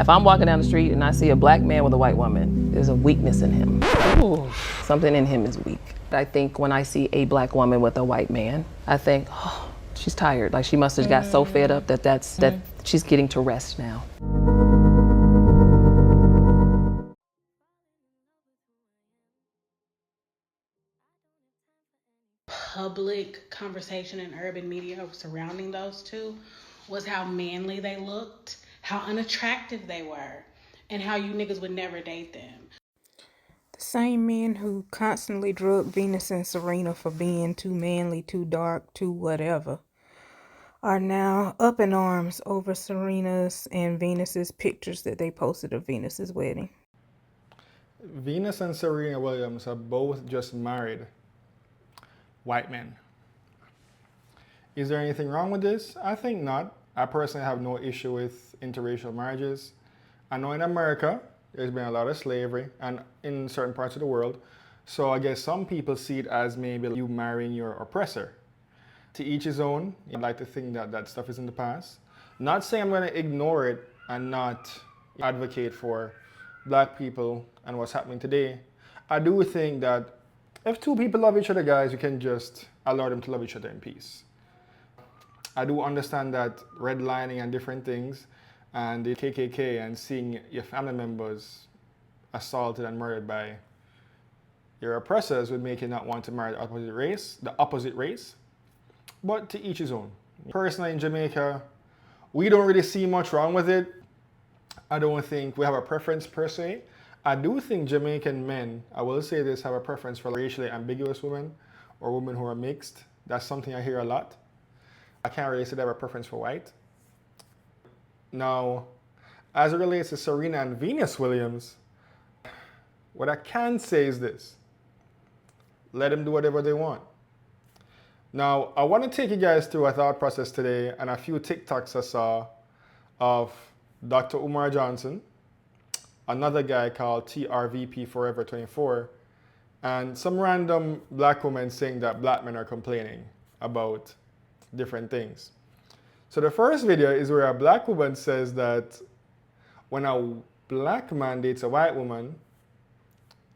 If I'm walking down the street and I see a black man with a white woman, there's a weakness in him. Ooh. Something in him is weak. I think when I see a black woman with a white man, I think, oh, she's tired. Like she must have got so fed up that she's getting to rest now. Public conversation in urban media surrounding those two was how manly they looked, how unattractive they were, and how you niggas would never date them. The same men who constantly drug Venus and Serena for being too manly, too dark, too whatever, are now up in arms over Serena's and Venus's pictures that they posted of Venus's wedding. Venus and Serena Williams are both just married white men. Is there anything wrong with this? I think not. I personally have no issue with interracial marriages. I know in America, there's been a lot of slavery and in certain parts of the world. So I guess some people see it as maybe you marrying your oppressor. To each his own. I'd like to think that that stuff is in the past. Not saying I'm going to ignore it and not advocate for black people and what's happening today. I do think that if two people love each other, guys, you can just allow them to love each other in peace. I do understand that redlining and different things and the KKK and seeing your family members assaulted and murdered by your oppressors would make you not want to marry the opposite race. But to each his own. Personally in Jamaica, we don't really see much wrong with it. I don't think we have a preference per se. I do think Jamaican men, I will say this, have a preference for racially ambiguous women or women who are mixed. That's something I hear a lot. I can't really say they have a preference for white. Now, as it relates to Serena and Venus Williams, what I can say is this. Let them do whatever they want. Now, I want to take you guys through a thought process today and a few TikToks I saw of Dr. Umar Johnson, another guy called TRVP Forever 24, and some random black woman saying that black men are complaining about different things. So the first video is where a black woman says that when a black man dates a white woman,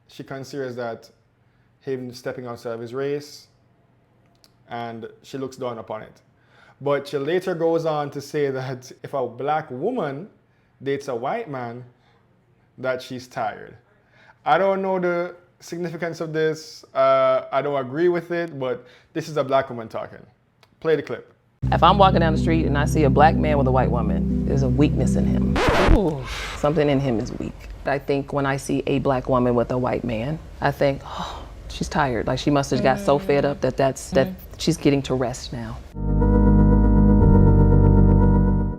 she considers that him stepping outside of his race, and she looks down upon it. But she later goes on to say that if a black woman dates a white man, that she's tired. I don't know the significance of this. I don't agree with it, but this is a black woman talking. Play the clip. If I'm walking down the street and I see a black man with a white woman, there's a weakness in him. Ooh. Something in him is weak. I think when I see a black woman with a white man, I think, oh, she's tired. Like she must have got so fed up that she's getting to rest now.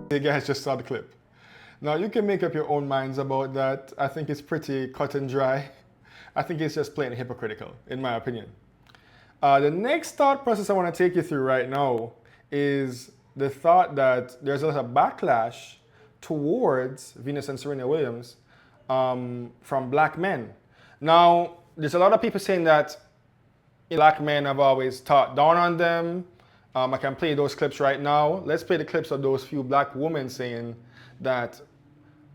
You guys just saw the clip. Now you can make up your own minds about that. I think it's pretty cut and dry. I think it's just plain hypocritical, in my opinion. The next thought process I want to take you through right now is the thought that there's a lot of backlash towards Venus and Serena Williams from black men. Now, there's a lot of people saying that black men have always talked down on them. I can play those clips right now. Let's play the clips of those few black women saying that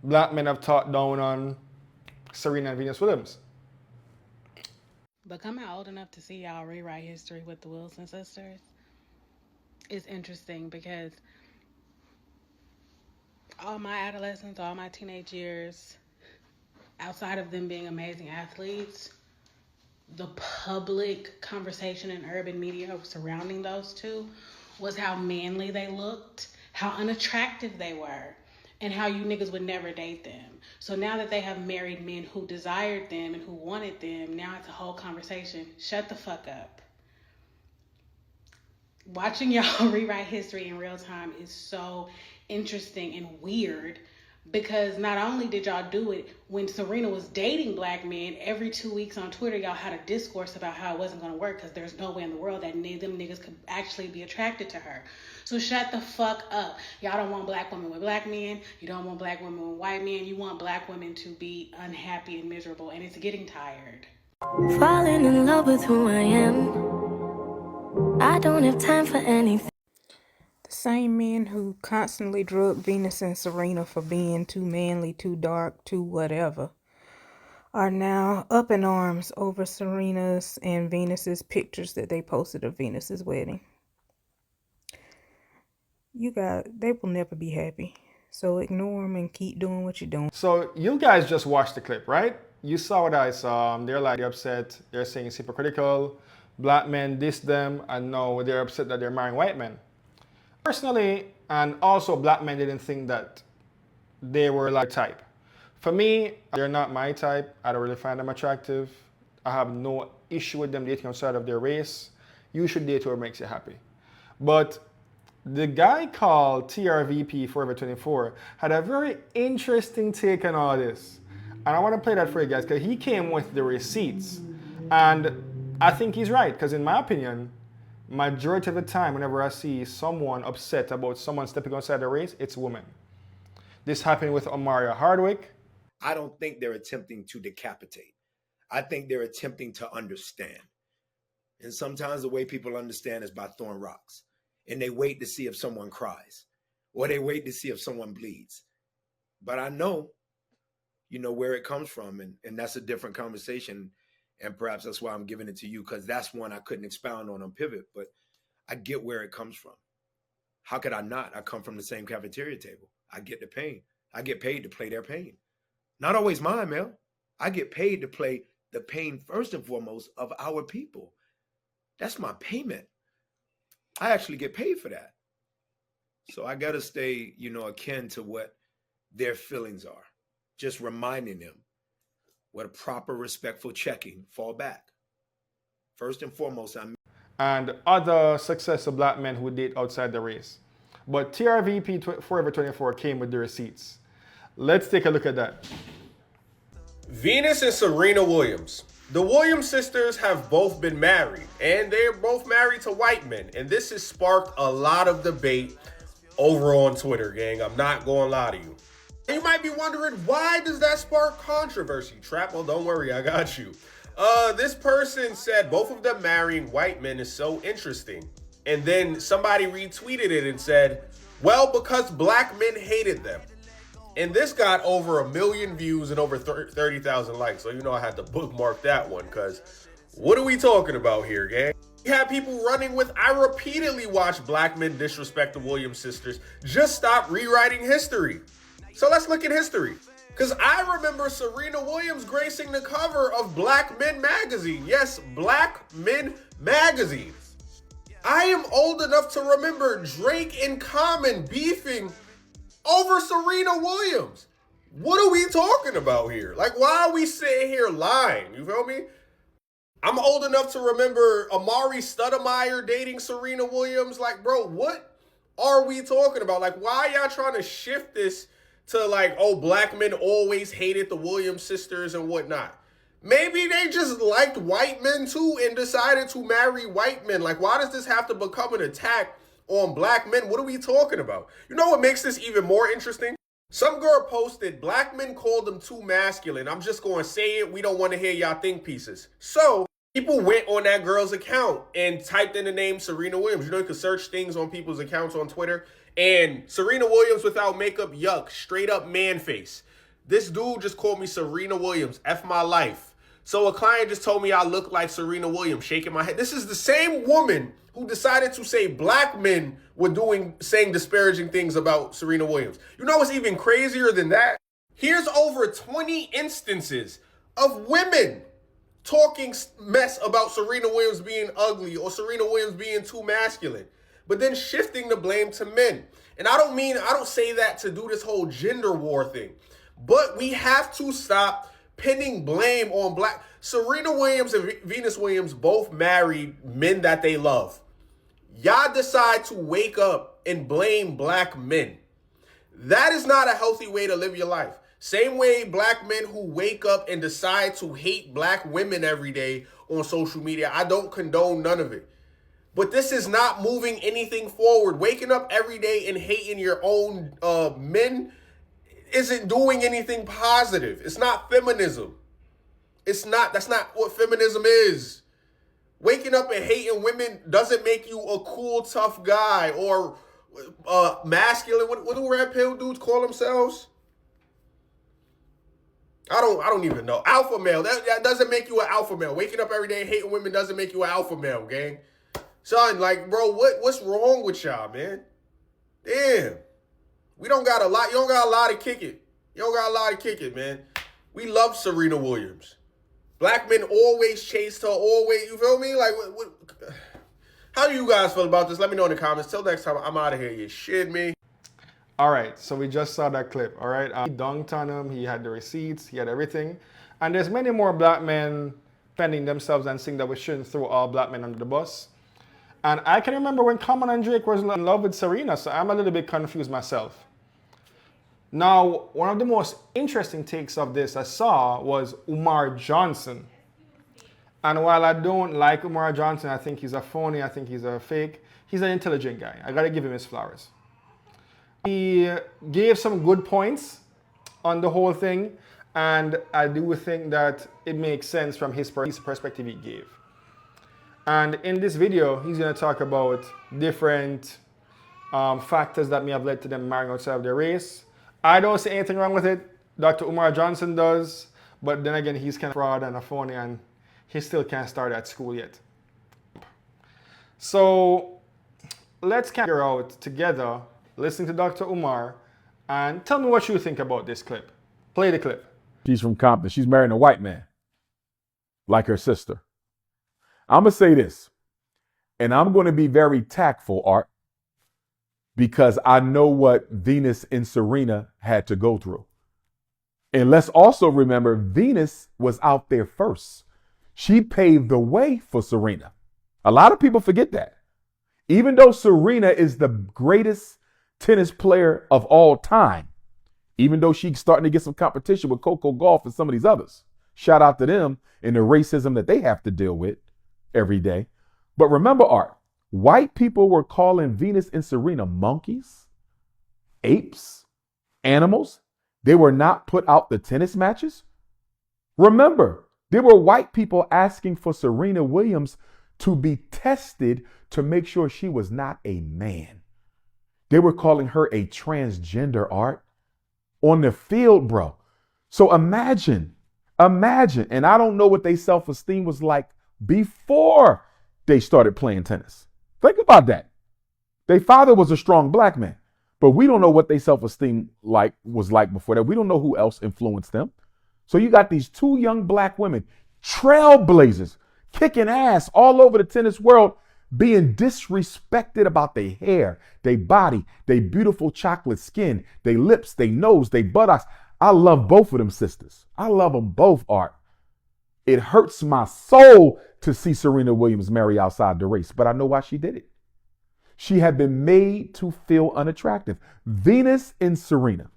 black men have talked down on Serena and Venus Williams. Becoming old enough to see y'all rewrite history with the Wilson sisters is interesting because all my adolescence, all my teenage years, outside of them being amazing athletes, the public conversation in urban media surrounding those two was how manly they looked, how unattractive they were, and how you niggas would never date them. So now that they have married men who desired them and who wanted them, now it's a whole conversation. Shut the fuck up. Watching y'all rewrite history in real time is so interesting and weird because not only did y'all do it when Serena was dating black men, every 2 weeks on Twitter, y'all had a discourse about how it wasn't going to work because there's no way in the world that them niggas could actually be attracted to her. So shut the fuck up. Y'all don't want black women with black men. You don't want black women with white men. You want black women to be unhappy and miserable, and it's getting tired. Falling in love with who I am. I don't have time for anything. The Same men who constantly drug Venus and Serena for being too manly, too dark, too whatever, are now up in arms over Serena's and Venus's pictures that they posted of Venus's wedding. They will never be happy. So ignore them and keep doing what you're doing. So you guys just watched the clip, right? You saw what I saw. They're upset. They're saying it's hypocritical. Black men diss them, and now they're upset that they're marrying white men. Personally, and also black men didn't think that they were like type. For me, they're not my type. I don't really find them attractive. I have no issue with them dating outside of their race. You should date whoever makes you happy. But the guy called TRVP Forever 24 had a very interesting take on all this. And I want to play that for you guys because he came with the receipts. And I think he's right because in my opinion, majority of the time whenever I see someone upset about someone stepping outside the race, it's women. This happened with Omari Hardwick. I don't think they're attempting to decapitate. I think they're attempting to understand. And sometimes the way people understand is by throwing rocks. And they wait to see if someone cries or they wait to see if someone bleeds. But I know, where it comes from. And that's a different conversation. And perhaps that's why I'm giving it to you, because that's one I couldn't expound on Pivot. But I get where it comes from. How could I not? I come from the same cafeteria table. I get the pain. I get paid to play their pain. Not always mine, Mel. I get paid to play the pain first and foremost of our people. That's my payment. I actually get paid for that. So I got to stay, akin to what their feelings are. Just reminding them what a proper, respectful checking, fall back. First and foremost, and other successful black men who date outside the race. But TRVP Forever 24 came with the receipts. Let's take a look at that. Venus and Serena Williams. The Williams sisters have both been married, and they're both married to white men. And this has sparked a lot of debate over on Twitter, gang. I'm not going to lie to you. And you might be wondering, why does that spark controversy, Trap? Well, don't worry, I got you. This person said both of them marrying white men is so interesting. And then somebody retweeted it and said, well, because black men hated them. And this got over 1 million views and over 30,000 likes. So I had to bookmark that one, because what are we talking about here, gang? We have people running with, I repeatedly watched black men disrespect the Williams sisters. Just stop rewriting history. So let's look at history. Because I remember Serena Williams gracing the cover of Black Men Magazine. Yes, Black Men Magazine. I am old enough to remember Drake and Common beefing over Serena Williams. What are we talking about here? Like, why are we sitting here lying? You feel me? I'm old enough to remember Amari Stoudemire dating Serena Williams. Like, bro, what are we talking about? Like, why are y'all trying to shift this to like, oh, black men always hated the Williams sisters and whatnot? Maybe they just liked white men too and decided to marry white men. Like, why does this have to become an attack on black men? What are we talking about? You know what makes this even more interesting? Some girl posted, black men called them too masculine. I'm just going to say it. We don't want to hear y'all think pieces. So people went on that girl's account and typed in the name Serena Williams. You can search things on people's accounts on Twitter. And Serena Williams without makeup, yuck, straight up man face. This dude just called me Serena Williams, F my life. So a client just told me I look like Serena Williams, shaking my head. This is the same woman who decided to say black men were saying disparaging things about Serena Williams. You know what's even crazier than that? Here's over 20 instances of women talking mess about Serena Williams being ugly or Serena Williams being too masculine, but then shifting the blame to men. And I don't say that to do this whole gender war thing, but we have to stop pinning blame on black. Serena Williams and Venus Williams both married men that they love. Y'all decide to wake up and blame black men. That is not a healthy way to live your life. Same way black men who wake up and decide to hate black women every day on social media. I don't condone none of it. But this is not moving anything forward. Waking up every day and hating your own men isn't doing anything positive. It's not feminism. That's not what feminism is. Waking up and hating women doesn't make you a cool, tough guy or masculine. What do red pill dudes call themselves? I don't even know. Alpha male. That doesn't make you an alpha male. Waking up every day hating women doesn't make you an alpha male, gang. Son, like, bro, what's wrong with y'all, man? Damn. We don't got a lot. You don't got a lot to kick it. You don't got a lot to kick it, man. We love Serena Williams. Black men always chased her, always. You feel me? Like, how do you guys feel about this? Let me know in the comments. Till next time, I'm out of here. You shit me. All right, so we just saw that clip, all right? He dunked on him, he had the receipts, he had everything. And there's many more black men defending themselves and saying that we shouldn't throw all black men under the bus. And I can remember when Common and Drake was in love with Serena, so I'm a little bit confused myself. Now, one of the most interesting takes of this I saw was Umar Johnson. And while I don't like Umar Johnson, I think he's a phony, I think he's a fake, he's an intelligent guy. I gotta give him his flowers. He gave some good points on the whole thing, and I do think that it makes sense from his perspective he gave. And in this video, he's going to talk about different factors that may have led to them marrying outside of their race. I don't see anything wrong with it. Dr. Umar Johnson does, but then again, he's kind of fraud and a phony, and he still can't start at school yet. So let's figure out together, listening to Dr. Umar, and tell me what you think about this clip. Play the clip. She's from Compton. She's marrying a white man, like her sister. I'm going to say this, and I'm going to be very tactful, Art, because I know what Venus and Serena had to go through. And let's also remember, Venus was out there first. She paved the way for Serena. A lot of people forget that. Even though Serena is the greatest tennis player of all time, even though she's starting to get some competition with Coco Gauff and some of these others. Shout out to them and the racism that they have to deal with every day. But remember, Art, white people were calling Venus and Serena monkeys, apes, animals. They were not put out the tennis matches. Remember, there were white people asking for Serena Williams to be tested to make sure she was not a man. They were calling her a transgender, Art, on the field, bro. So imagine, and I don't know what their self-esteem was like before they started playing tennis. Think about that. Their father was a strong black man, but we don't know what their self-esteem was like before that. We don't know who else influenced them. So you got these two young black women, trailblazers, kicking ass all over the tennis world, being disrespected about their hair, their body, their beautiful chocolate skin, their lips, their nose, their buttocks. I love both of them sisters. I love them both, Art. It hurts my soul to see Serena Williams marry outside the race, but I know why she did it. She had been made to feel unattractive. Venus and Serena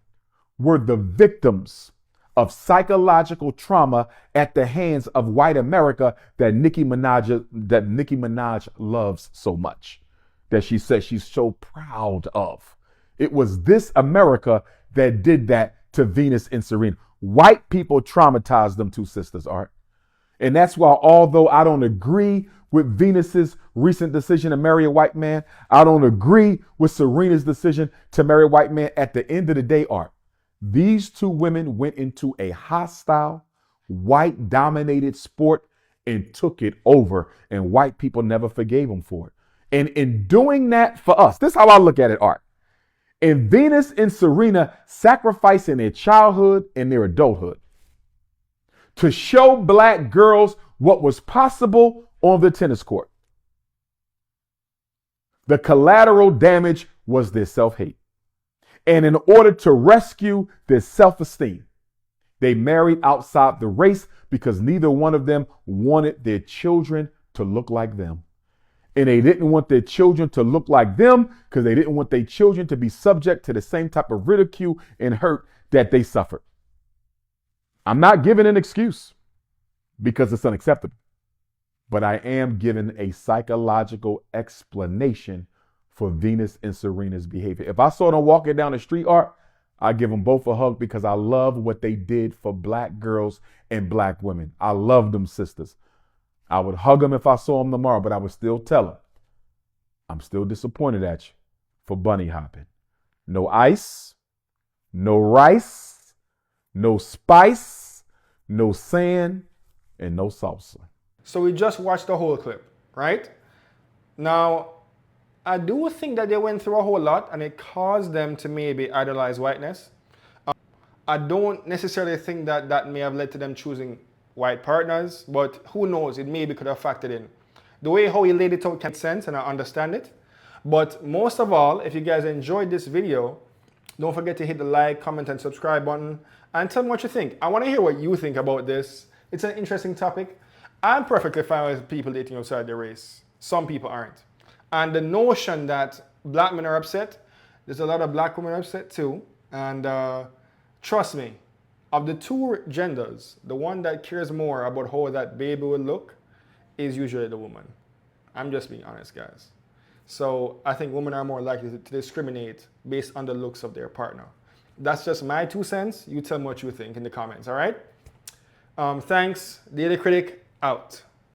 were the victims of psychological trauma at the hands of white America that Nicki Minaj loves so much, that she says she's so proud of. It was this America that did that to Venus and Serena. White people traumatized them two sisters, Art. And that's why, although I don't agree with Venus's recent decision to marry a white man, I don't agree with Serena's decision to marry a white man. At the end of the day, Art, these two women went into a hostile, white-dominated sport and took it over, and white people never forgave them for it. And in doing that for us, this is how I look at it, Art. And Venus and Serena sacrificing their childhood and their adulthood to show black girls what was possible on the tennis court. The collateral damage was their self-hate. And in order to rescue their self-esteem, they married outside the race because neither one of them wanted their children to look like them. And they didn't want their children to look like them because they didn't want their children to be subject to the same type of ridicule and hurt that they suffered. I'm not giving an excuse because it's unacceptable, but I am giving a psychological explanation for Venus and Serena's behavior. If I saw them walking down the street, Art, I'd give them both a hug because I love what they did for black girls and black women. I love them sisters. I would hug them if I saw them tomorrow, but I would still tell them, I'm still disappointed at you for bunny hopping. No ice, no rice, no spice, no sand, and no salsa. So we just watched the whole clip, right? Now, I do think that they went through a whole lot and it caused them to maybe idolize whiteness. I don't necessarily think that that may have led to them choosing white partners, but who knows, it maybe could have factored in. The way how he laid it out can make sense and I understand it. But most of all, if you guys enjoyed this video, don't forget to hit the like, comment, and subscribe button and tell me what you think. I want to hear what you think about this. It's an interesting topic. I'm perfectly fine with people dating outside their race. Some people aren't. And the notion that black men are upset, there's a lot of black women upset too. And trust me, of the two genders, the one that cares more about how that baby will look is usually the woman. I'm just being honest, guys. So I think women are more likely to discriminate based on the looks of their partner. That's just my 2 cents. You tell me what you think in the comments, all right? Thanks. Daily Critic, out.